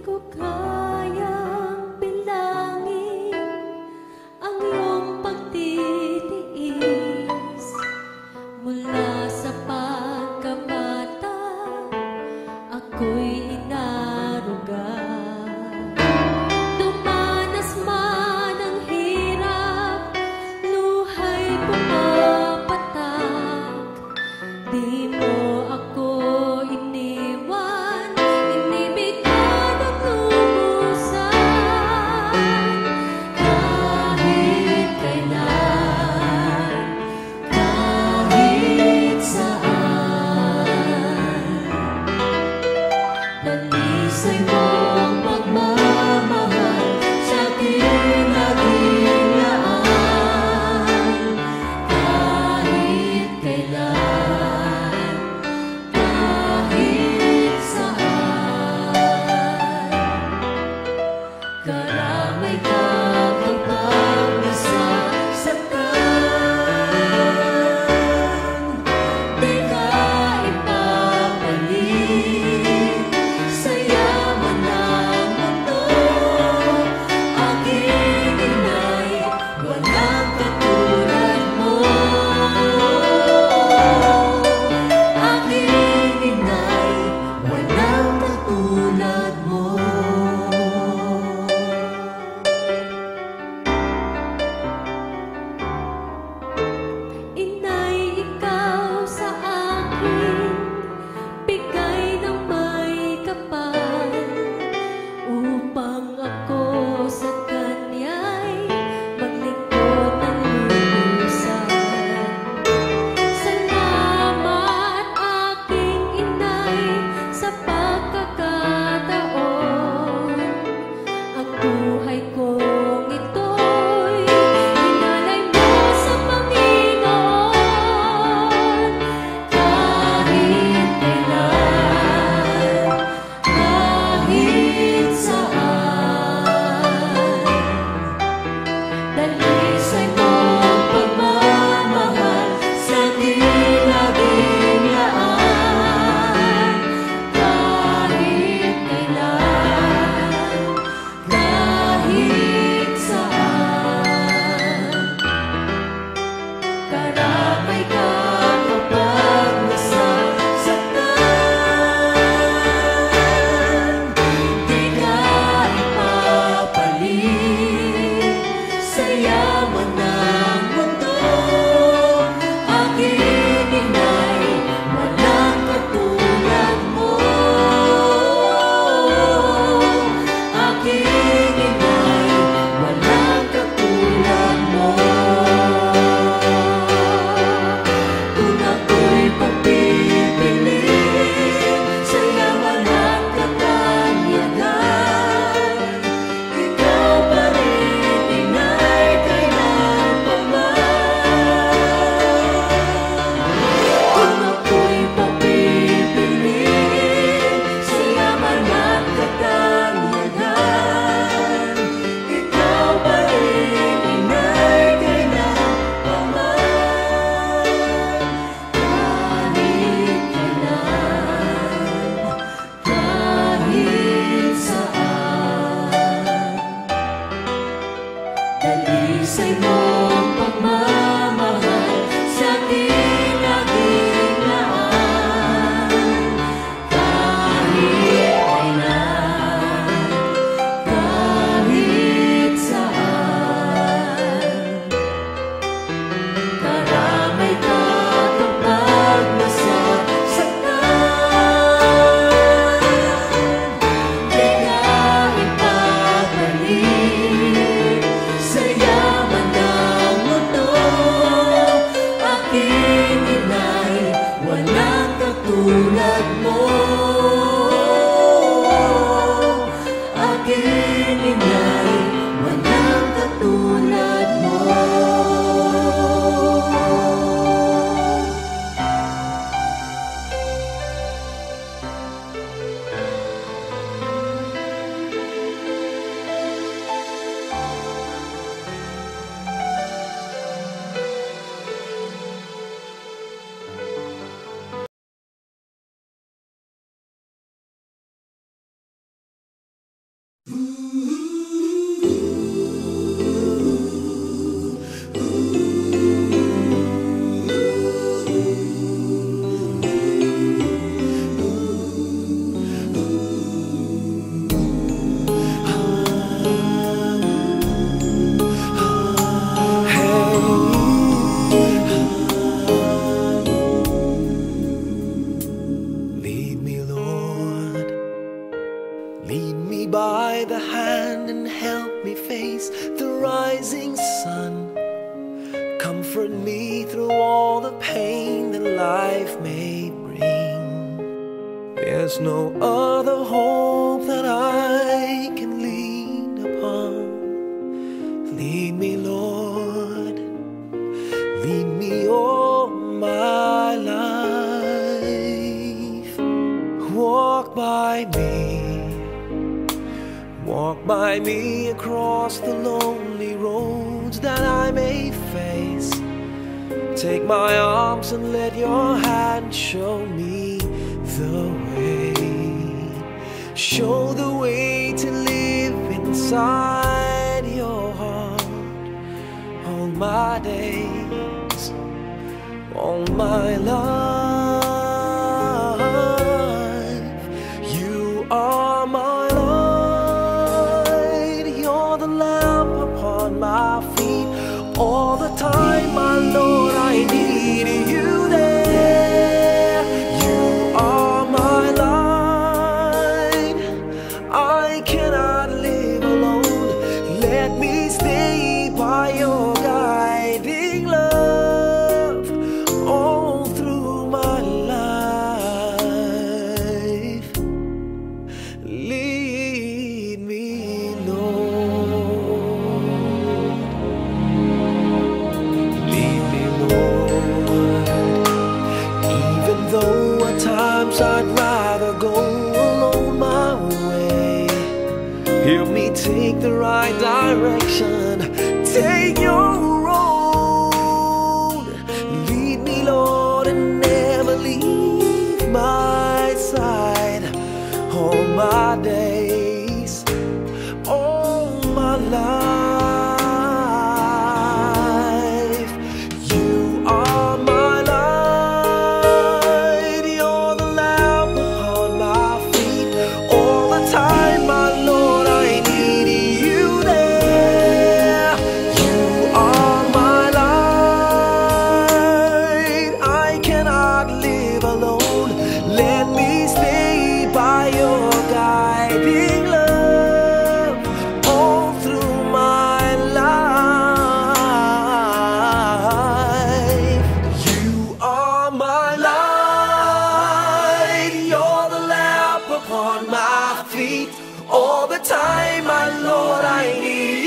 ko kayang bilangin ang iyong pagtitiis mula sa pagkabata ako'y inaruga. Dumanas man ang hirap, luha'y pumapatak, di mo ako iniwan, inibig ka ng lubos. Lead me by the hand and help me face the rising sun. Comfort me through all the pain that life may bring. There's no other hope that I can lean upon. Lead me, Lord, lead me all my life. Walk by me. Walk by me across the lonely roads that I may face. Take my arms and let your hand show me the way. Show the way to live inside your heart all my days, all my life. You are my my feet all the time, my Lord, I need you there. You are my light. I cannot live alone. Let me stay by your guiding love all through my life. Lead me, Lord. Though at times I'd rather go alone my way, help me take the right direction, take your road. Lead me, Lord, and never leave my side all my days, all my life. You are my time, my Lord, I need you there. You are my light. I cannot live alone. Let me stay by your guiding love all through my life. You are my light. You're the lamp upon my feet all the time, my Lord, I need